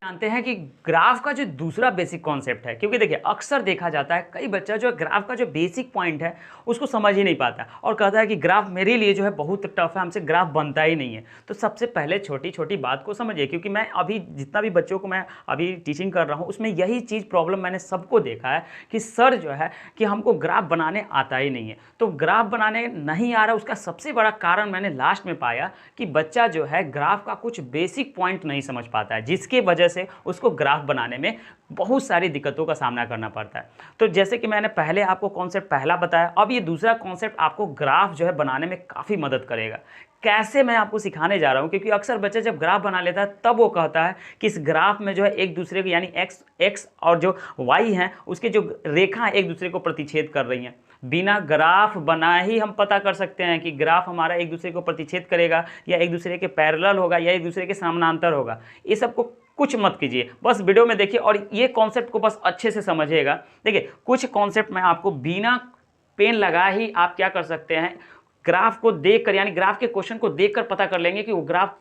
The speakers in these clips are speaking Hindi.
जानते हैं कि ग्राफ का जो दूसरा बेसिक कॉन्सेप्ट है, क्योंकि देखिए अक्सर देखा जाता है कई बच्चा जो है ग्राफ का जो बेसिक पॉइंट है उसको समझ ही नहीं पाता और कहता है कि ग्राफ मेरे लिए जो है बहुत टफ है, हमसे ग्राफ बनता ही नहीं है। तो सबसे पहले छोटी छोटी बात को समझिए, क्योंकि मैं अभी जितना भी बच्चों को मैं अभी टीचिंग कर रहा हूँ उसमें यही चीज़ प्रॉब्लम मैंने सबको देखा है कि सर जो है कि हमको ग्राफ बनाने आता ही नहीं है। तो ग्राफ बनाने नहीं आ रहा, उसका सबसे बड़ा कारण मैंने लास्ट में पाया कि बच्चा जो है ग्राफ का कुछ बेसिक पॉइंट नहीं समझ पाता है, जिसके वजह से उसको ग्राफ बनाने में बहुत सारी दिक्कतों का सामना करना पड़ता है। तो जैसे कि मैंने पहले आपको कॉन्सेप्ट पहला बताया, अब ये दूसरा कॉन्सेप्ट आपको ग्राफ जो है बनाने में काफ़ी मदद करेगा। कैसे मैं आपको सिखाने जा रहा हूँ, क्योंकि अक्सर बच्चा जब ग्राफ बना लेता है तब वो कहता है कि इस ग्राफ में जो है एक दूसरे को यानी एक्स और जो वाई हैं उसके जो रेखा एक दूसरे को प्रतिच्छेद कर रही हैं। बिना ग्राफ बनाए ही हम पता कर सकते हैं कि ग्राफ हमारा एक दूसरे को प्रतिच्छेद करेगा या एक दूसरे के पैरेलल होगा या एक दूसरे के समानांतर होगा। ये सबको कुछ मत कीजिए, बस वीडियो में देखिए और ये कॉन्सेप्ट को बस अच्छे से समझिएगा। देखिए कुछ कॉन्सेप्ट मैं आपको बिना पेन लगा ही आप क्या कर सकते हैं, ग्राफ को देखकर यानी ग्राफ के क्वेश्चन को देखकर पता कर लेंगे कि वो ग्राफ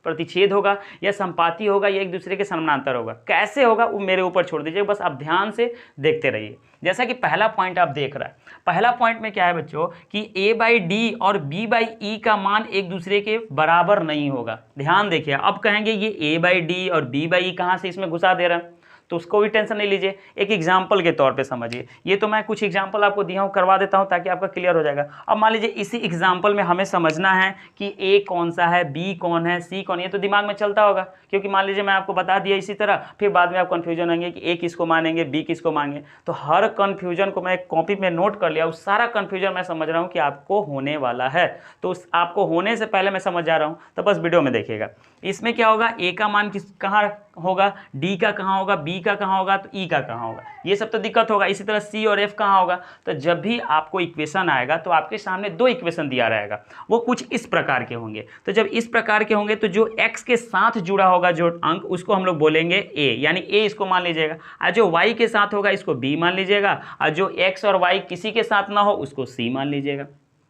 प्रतिच्छेद होगा या संपाती होगा या एक दूसरे के समानांतर होगा। कैसे होगा वो मेरे ऊपर छोड़ दीजिए, बस आप ध्यान से देखते रहिए। जैसा कि पहला पॉइंट आप देख रहे हैं, पहला पॉइंट में क्या है बच्चों कि a/d और b/e का मान एक दूसरे के बराबर नहीं होगा। ध्यान देखिए, अब कहेंगे ये a/d और b/e कहाँ से इसमें घुसा दे रहा है, तो उसको भी टेंशन नहीं लीजिए, एक एग्जाम्पल के तौर पे समझिए। ये तो मैं कुछ एग्जाम्पल आपको दिया हूँ, करवा देता हूँ ताकि आपका क्लियर हो जाएगा। अब मान लीजिए इसी एग्जाम्पल में हमें समझना है कि ए कौन सा है, बी कौन है, सी कौन है। ये तो दिमाग में चलता होगा, क्योंकि मान लीजिए मैं आपको बता दिया इसी तरह, फिर बाद में आप कन्फ्यूजन होंगे कि ए किसको मानेंगे, बी किसको मांगे। तो हर कन्फ्यूजन को मैं एक कॉपी में नोट कर लिया, उस सारा कन्फ्यूजन मैं समझ रहा हूँ कि आपको होने वाला है, तो उस आपको होने से पहले मैं समझ जा रहा हूँ, तो बस वीडियो में देखिएगा। इसमें क्या होगा, ए का मान किस कहाँ होगा, डी का कहाँ होगा, बी का कहाँ होगा, तो ई का कहाँ होगा, ये सब तो दिक्कत होगा। इसी तरह सी और एफ कहाँ होगा। तो जब भी आपको इक्वेशन आएगा तो आपके सामने दो इक्वेशन दिया रहेगा, वो कुछ इस प्रकार के होंगे। तो जब इस प्रकार के होंगे तो जो एक्स के साथ जुड़ा होगा जो अंक, उसको हम लोग बोलेंगे ए, यानी ए इसको मान लीजिएगा। और जो वाई के साथ होगा इसको बी मान लीजिएगा, और जो एक्स और वाई किसी के साथ ना हो उसको सी मान लीजिएगा।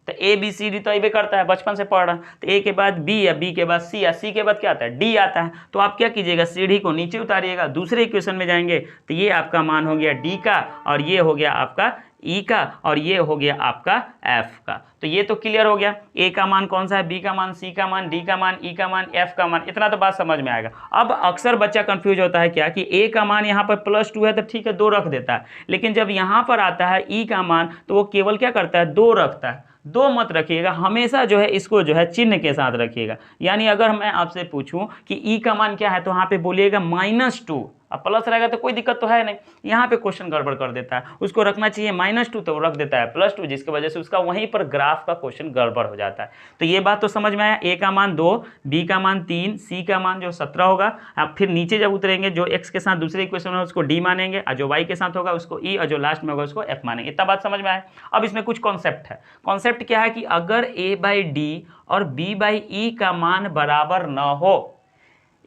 तो ए बी सी डी तो ये करता है, बचपन से पढ़ रहा है। तो ए के बाद बी या बी के बाद सी या सी के बाद क्या आता है, डी आता है। तो आप क्या कीजिएगा, सीढ़ी को नीचे उतारिएगा, दूसरे इक्वेशन में जाएंगे तो ये आपका मान हो गया डी का, और ये हो गया आपका ई का, और ये हो गया आपका एफ का। तो ये तो क्लियर हो गया, ए का मान कौन सा है, बी का मान, सी का मान, डी का मान, ई का मान, एफ का मान। इतना तो बात समझ में आएगा। अब अक्सर बच्चा कंफ्यूज होता है क्या कि ए का मान यहाँ पर +2 है तो ठीक है 2 रख देता है, लेकिन जब यहाँ पर आता है ई का मान तो वो केवल क्या करता है, 2 रखता है। 2 मत रखिएगा, हमेशा जो है इसको जो है चिन्ह के साथ रखिएगा। यानी अगर मैं आपसे पूछूं कि ई का मान क्या है तो यहाँ पे बोलिएगा -2। अब प्लस रहेगा तो कोई दिक्कत तो है नहीं, यहाँ पे क्वेश्चन गड़बड़ कर देता है, उसको रखना चाहिए -2 तो वो रख देता है +2, जिसकी वजह से उसका वहीं पर ग्राफ का क्वेश्चन गड़बड़ हो जाता है। तो ये बात तो समझ में आया, ए का मान 2, बी का मान 3, सी का मान जो 17 होगा। अब फिर नीचे जब उतरेंगे जो एक्स के साथ दूसरे इक्वेशन है उसको डी मानेंगे, और जो वाई के साथ होगा उसको ई, और जो लास्ट में होगा उसको एफ मानेंगे। इतना बात समझ में आया। अब इसमें कुछ कॉन्सेप्ट है। कॉन्सेप्ट क्या है कि अगर a/d और b/e का मान बराबर न हो,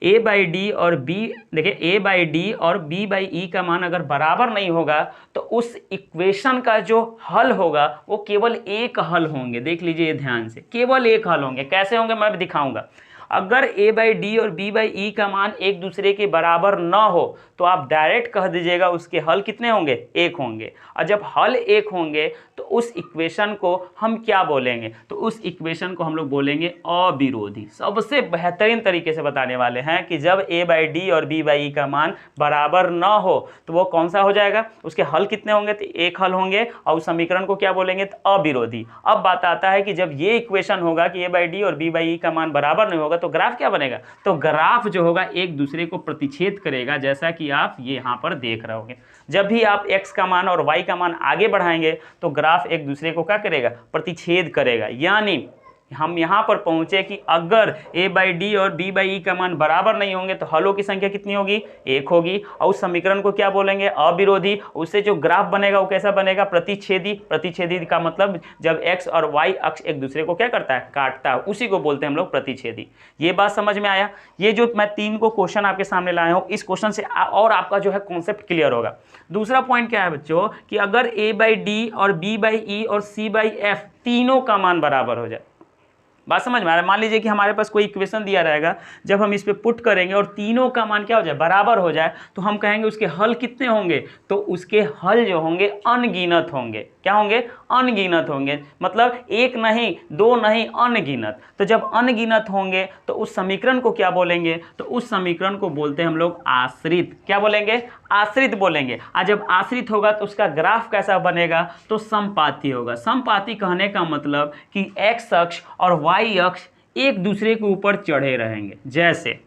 a/d और b, देखिए a/d और b/e का मान अगर बराबर नहीं होगा तो उस इक्वेशन का जो हल होगा वो केवल एक हल होंगे। देख लीजिए ध्यान से, केवल एक हल होंगे। कैसे होंगे मैं भी दिखाऊंगा। अगर a/d और b/e का मान एक दूसरे के बराबर न हो तो आप डायरेक्ट कह दीजिएगा उसके हल कितने होंगे, एक होंगे। और जब हल एक होंगे तो उस इक्वेशन को हम क्या बोलेंगे, तो उस इक्वेशन को हम लोग बोलेंगे अविरोधी। सबसे बेहतरीन तरीके से बताने वाले हैं कि जब a/d और b/e का मान बराबर न हो तो वो कौन सा हो जाएगा, उसके हल कितने होंगे, तो एक हल होंगे, और उस समीकरण को क्या बोलेंगे, तो अविरोधी। अब बात आता है कि जब ये इक्वेशन होगा कि a/d और b/e का मान बराबर नहीं होगा तो ग्राफ क्या बनेगा, तो ग्राफ जो होगा एक दूसरे को प्रतिच्छेद करेगा, जैसा कि आप ये यहाँ पर देख रहे होंगे। जब भी आप x का मान और y का मान आगे बढ़ाएंगे तो ग्राफ एक दूसरे को क्या करेगा, प्रतिच्छेद करेगा। यानी हम यहाँ पर पहुंचे कि अगर a/d और b/e का मान बराबर नहीं होंगे तो हलों की संख्या कितनी होगी, 1 होगी, और उस समीकरण को क्या बोलेंगे, अविरोधी। उससे जो ग्राफ बनेगा वो कैसा बनेगा, प्रतिच्छेदी। प्रतिच्छेदी का मतलब जब x और y अक्ष एक दूसरे को क्या करता है, काटता है, उसी को बोलते हैं हम लोग प्रतिच्छेदी। ये बात समझ में आया। ये जो मैं 3 को क्वेश्चन आपके सामने लाया हूँ, इस क्वेश्चन से और आपका जो है कॉन्सेप्ट क्लियर होगा। दूसरा पॉइंट क्या है बच्चों कि अगर a/d और b/e और c/f तीनों का मान बराबर हो जाए, बात समझ में आ रहा है। मान लीजिए कि हमारे पास कोई इक्वेशन दिया रहेगा, जब हम इस पे पुट करेंगे और तीनों का मान क्या हो जाए, बराबर हो जाए, तो हम कहेंगे उसके हल कितने होंगे, तो उसके हल जो होंगे अनगिनत होंगे। क्या होंगे, अनगिनत होंगे, मतलब एक नहीं, दो नहीं, अनगिनत। तो जब अनगिनत होंगे तो उस समीकरण को क्या बोलेंगे, तो उस समीकरण को बोलते हैं हम लोग आश्रित। क्या बोलेंगे, आश्रित बोलेंगे। और जब आश्रित होगा तो उसका ग्राफ कैसा बनेगा, तो समपाती होगा। समपाती कहने का मतलब कि एक्स अक्ष और वाई अक्ष एक दूसरे के ऊपर चढ़े रहेंगे। जैसे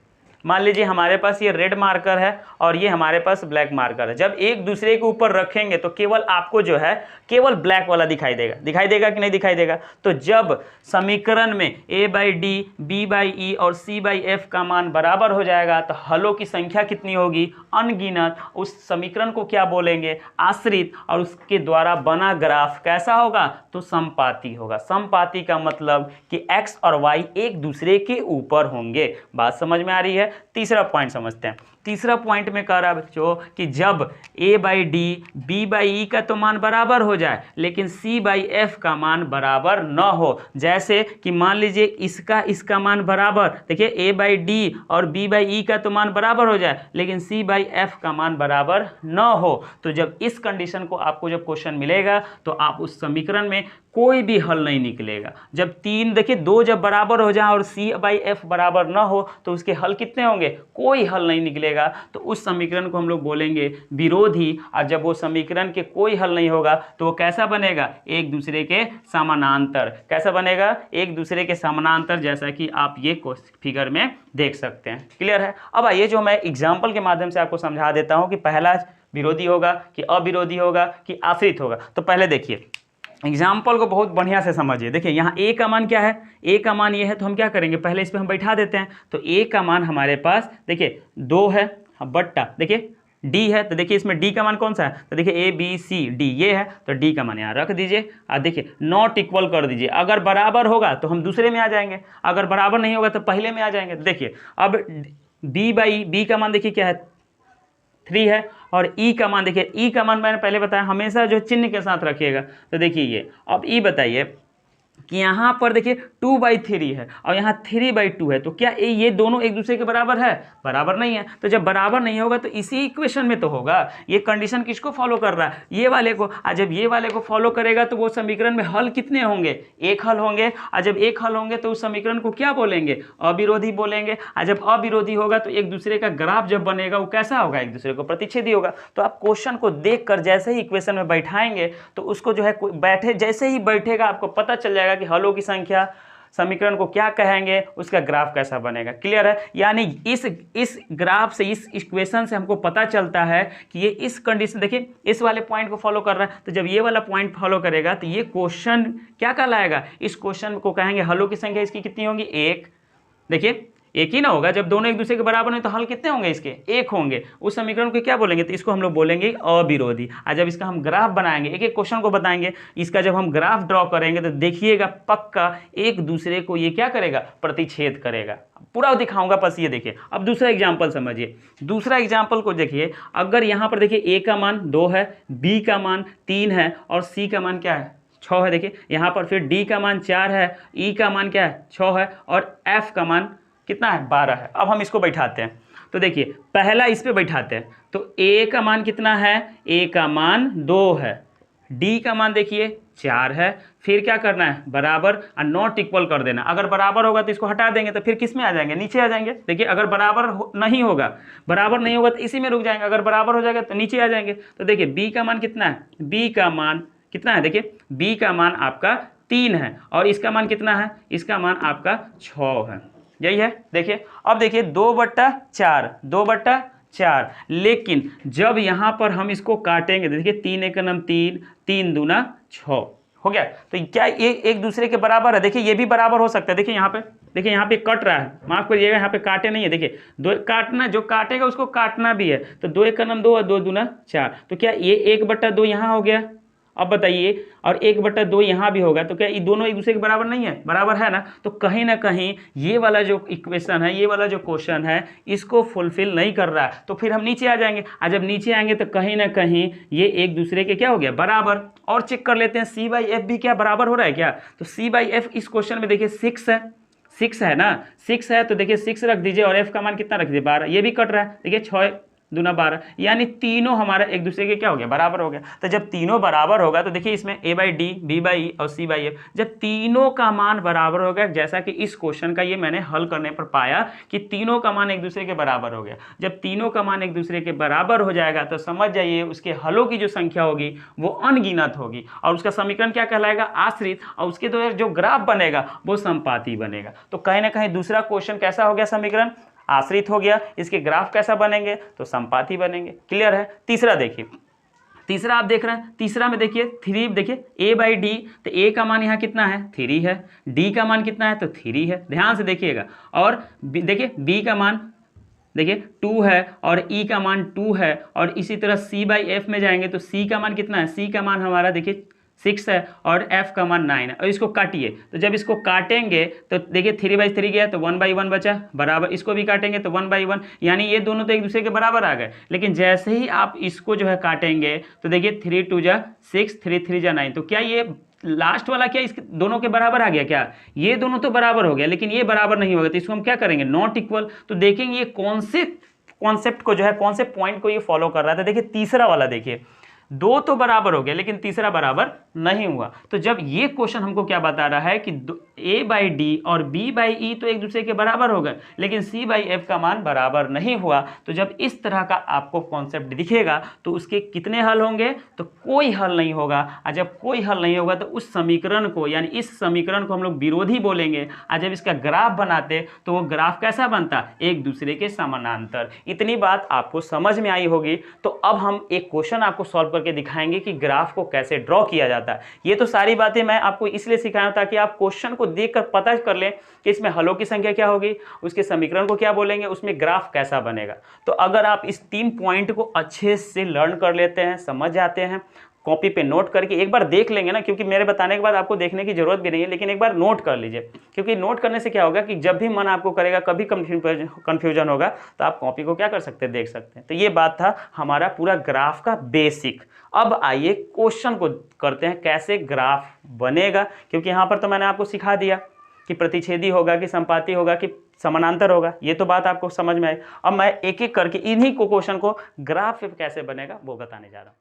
मान लीजिए हमारे पास ये रेड मार्कर है और ये हमारे पास ब्लैक मार्कर है। जब एक दूसरे के ऊपर रखेंगे तो केवल आपको जो है केवल ब्लैक वाला दिखाई देगा। दिखाई देगा कि नहीं दिखाई देगा। तो जब समीकरण में a/d, b/e और c/f का मान बराबर हो जाएगा तो हलों की संख्या कितनी होगी, अनगिनत। उस समीकरण को क्या बोलेंगे, आश्रित। और उसके द्वारा बना ग्राफ कैसा होगा, तो समपाती होगा। समपाती का मतलब कि x और y एक दूसरे के ऊपर होंगे। बात समझ में आ रही है। तीसरा पॉइंट समझते हैं। तीसरा पॉइंट में कह रहा है बच्चों कि जब a/d, b/e का तो मान बराबर हो जाए लेकिन c/f का मान बराबर न हो। जैसे कि मान लीजिए इसका मान बराबर, देखिए a/d और b/e का तो मान बराबर हो जाए लेकिन c/f का मान बराबर न हो। तो जब इस कंडीशन को आपको जब क्वेश्चन मिलेगा तो आप उस समीकरण में कोई भी हल नहीं निकलेगा। जब तीन, देखिए दो जब बराबर हो जाए और c/f बराबर न हो तो उसके हल कितने होंगे, कोई हल नहीं निकलेगा। तो उस समीकरण को हम लोग बोलेंगे विरोधी। और जब वो समीकरण के कोई हल नहीं होगा तो वो कैसा बनेगा, एक दूसरे के समानांतर। कैसा बनेगा, एक दूसरे के समानांतर, जैसा कि आप ये फिगर में देख सकते हैं। क्लियर है। अब आइए जो मैं एग्जाम्पल के माध्यम से आपको समझा देता हूं कि पहला विरोधी होगा कि अविरोधी होगा कि आश्रित होगा। तो पहले देखिए एग्जाम्पल को बहुत बढ़िया से समझिए। देखिए यहाँ a का मान क्या है, a का मान ये है, तो हम क्या करेंगे, पहले इस पे हम बैठा देते हैं। तो a का मान हमारे पास देखिए 2 है, बट्टा देखिए d है, तो देखिए इसमें d का मान कौन सा है, तो देखिए a b c d ये है, तो d का मान यहाँ रख दीजिए। और देखिए नॉट इक्वल कर दीजिए। अगर बराबर होगा तो हम दूसरे में आ जाएंगे, अगर बराबर नहीं होगा तो पहले में आ जाएंगे। देखिए अब b का मान देखिए क्या है, 3 है। और ई का मान देखिए, ई का मान मैंने पहले बताया हमेशा जो चिन्ह के साथ रखिएगा। तो देखिए ये, अब ई बताइए कि यहाँ पर देखिए 2/3 है और यहाँ 3/2 है। तो क्या ये दोनों एक दूसरे के बराबर है, बराबर नहीं है। तो जब बराबर नहीं होगा तो इसी इक्वेशन में तो होगा। ये कंडीशन किसको फॉलो कर रहा है, ये वाले को। और जब ये वाले को फॉलो करेगा तो वो समीकरण में हल कितने होंगे, एक हल होंगे। और जब एक हल होंगे तो उस समीकरण को क्या बोलेंगे, अविरोधी बोलेंगे। और जब अविरोधी होगा तो एक दूसरे का ग्राफ जब बनेगा वो कैसा होगा, एक दूसरे को प्रतिच्छेदी होगा। तो आप क्वेश्चन को देखकर जैसे ही इक्वेशन में बैठाएंगे तो उसको जो है बैठे जैसे ही बैठेगा आपको पता चल जाएगा कि हलों की संख्या, समीकरण को क्या कहेंगे, उसका ग्राफ कैसा बनेगा। क्लियर है। यानी इस ग्राफ से, इस इक्वेशन से हमको पता चलता है कि ये इस कंडीशन, देखिए इस वाले पॉइंट को फॉलो कर रहा है। तो जब ये वाला पॉइंट फॉलो करेगा तो ये क्वेश्चन क्या कहलाएगा, इस क्वेश्चन को कहेंगे हलों की संख्या इसकी कितनी होगी, एक। देखिए एक ही ना होगा, जब दोनों एक दूसरे के बराबर हैं तो हल कितने होंगे, इसके एक होंगे। उस समीकरण को क्या बोलेंगे, तो इसको हम लोग बोलेंगे अविरोधी। और जब इसका हम ग्राफ बनाएंगे, एक एक क्वेश्चन को बताएंगे, इसका जब हम ग्राफ ड्रॉ करेंगे तो देखिएगा पक्का एक दूसरे को ये क्या करेगा, प्रतिच्छेद करेगा। पूरा दिखाऊंगा, बस ये देखिए। अब दूसरा एग्जाम्पल समझिए। दूसरा एग्जाम्पल को देखिए, अगर यहाँ पर देखिए a का मान 2 है, b का मान 3 है और c का मान क्या है, 6 है। देखिए यहाँ पर फिर d का मान 4 है, e का मान क्या है, 6 है और f का मान कितना है, 12 है। अब हम इसको बैठाते हैं। तो देखिए पहला इस पे बैठाते हैं। तो a का मान कितना है, a का मान 2 है, d का मान देखिए 4 है। फिर क्या करना है, बराबर और नॉट इक्वल कर देना। अगर बराबर होगा तो इसको हटा देंगे तो फिर किस में आ जाएंगे, नीचे आ जाएंगे। देखिए अगर नहीं होगा, बराबर नहीं होगा तो इसी में रुक जाएंगे, अगर बराबर हो जाएगा तो नीचे आ जाएंगे। तो देखिए b का मान कितना है, b का मान कितना है, देखिए b का मान आपका 3 है और इसका मान कितना है, इसका मान आपका 6 है। यही है। देखिए अब देखिए 2/4, लेकिन जब यहाँ पर हम इसको काटेंगे, देखिए 3 × 3, 3 दूना 6 हो गया। तो क्या ये एक दूसरे के बराबर है, देखिए ये भी बराबर हो सकता है। देखिए यहाँ पे, देखिए यहाँ पे कट रहा है, माफ करिएगा यहाँ पे काटे नहीं है। देखिए दो काटना, जो काटेगा उसको काटना भी है। तो 2 × 2 और 2 दूना 4। तो क्या ये 1/2 यहाँ हो गया अब बताइए, और 1/2 यहाँ भी होगा, तो क्या ये दोनों एक दूसरे के बराबर नहीं है? बराबर है ना। तो कहीं ना कहीं ये वाला जो इक्वेशन है, ये वाला जो क्वेश्चन है, इसको फुलफिल नहीं कर रहा है। तो फिर हम नीचे आ जाएंगे, और जब नीचे आएंगे तो कहीं ना कहीं ये एक दूसरे के क्या हो गया? बराबर। और चेक कर लेते हैं C/F भी क्या बराबर हो रहा है क्या? तो C/F इस क्वेश्चन में देखिए 6 है, 6 है ना, 6 है, तो देखिए 6 रख दीजिए और F का मान कितना रख दीजिए? 12। ये भी कट रहा है, देखिए 6 दूना 12, यानी तीनों हमारा एक दूसरे के क्या हो गया? बराबर हो गया। तो जब तीनों बराबर होगा तो देखिए इसमें A/D, B/E और C/F, जब तीनों का मान बराबर हो गया, जैसा कि इस क्वेश्चन का ये मैंने हल करने पर पाया कि तीनों का मान एक दूसरे के बराबर हो गया। जब तीनों का मान एक दूसरे के बराबर हो जाएगा तो समझ जाइए उसके हलों की जो संख्या होगी वो अनगिनत होगी, और उसका समीकरण क्या कहलाएगा? आश्रित, और उसके द्वारा जो ग्राफ बनेगा वो समपाती बनेगा। तो कहीं ना कहीं दूसरा क्वेश्चन कैसा हो गया? समीकरण आश्रित हो गया, इसके ग्राफ कैसा बनेंगे? तो समपाती बनेंगे। क्लियर है। तीसरा देखिए, तीसरा आप देख रहे हैं, तीसरा में देखिए 3, देखिए A/D, तो A का मान यहाँ कितना है? 3 है, D का मान कितना है? तो 3 है, ध्यान से देखिएगा। और देखिए B का मान देखिए 2 है, और E का मान 2 है, और इसी तरह C/F में जाएंगे तो C का मान कितना है? C का मान हमारा देखिए 6 है, और F का मान 9 है। और इसको काटिए, तो जब इसको काटेंगे तो देखिए 3/3 गया तो 1/1 बचा, बराबर। इसको भी काटेंगे तो 1/1, यानी ये दोनों तो एक दूसरे के बराबर आ गए। लेकिन जैसे ही आप इसको जो है काटेंगे तो देखिए 3 2 जा 6, 3 3 जा 9, तो क्या ये लास्ट वाला क्या इसके दोनों के बराबर आ गया? क्या ये दोनों तो बराबर हो गया, लेकिन ये बराबर नहीं होगा, तो इसको हम क्या करेंगे? Not equal. तो देखेंगे ये कौन से कॉन्सेप्ट को जो है, कौन से पॉइंट को ये फॉलो कर रहा था। देखिए तीसरा वाला, देखिए 2 तो बराबर हो गया लेकिन तीसरा बराबर नहीं हुआ। तो जब ये क्वेश्चन हमको क्या बता रहा है कि A/D और B/E तो एक दूसरे के बराबर हो गए, लेकिन C/F का मान बराबर नहीं हुआ। तो जब इस तरह का आपको कॉन्सेप्ट दिखेगा तो उसके कितने हल होंगे? तो कोई हल नहीं होगा। और जब कोई हल नहीं होगा तो उस समीकरण को, यानी इस समीकरण को हम लोग विरोधी बोलेंगे। और जब इसका ग्राफ बनाते तो वो ग्राफ कैसा बनता? एक दूसरे के समानांतर। इतनी बात आपको समझ में आई होगी। तो अब हम एक क्वेश्चन आपको सॉल्व करके दिखाएंगे कि ग्राफ को कैसे ड्रॉ किया जाता है। ये तो सारी बातें मैं आपको इसलिए सिखाया ताकि आप क्वेश्चन को देखकर पता कर लें कि इसमें हलों की संख्या क्या होगी, उसके समीकरण को क्या बोलेंगे, उसमें ग्राफ कैसा बनेगा। तो अगर आप इस 3 पॉइंट को अच्छे से लर्न कर लेते हैं, समझ जाते हैं, कॉपी पे नोट करके एक बार देख लेंगे ना, क्योंकि मेरे बताने के बाद आपको देखने की जरूरत भी नहीं है, लेकिन एक बार नोट कर लीजिए। क्योंकि नोट करने से क्या होगा कि जब भी मन आपको करेगा, कभी कंफ्यूजन होगा, तो आप कॉपी को क्या कर सकते हैं? देख सकते हैं। तो ये बात था हमारा पूरा ग्राफ का बेसिक। अब आइए क्वेश्चन को करते हैं कैसे ग्राफ बनेगा, क्योंकि यहाँ पर तो मैंने आपको सिखा दिया कि प्रतिच्छेदी होगा कि संपाती होगा कि समानांतर होगा, ये तो बात आपको समझ में आई। अब मैं एक एक करके इन्हीं को क्वेश्चन को ग्राफ कैसे बनेगा वो बताने जा रहा हूँ।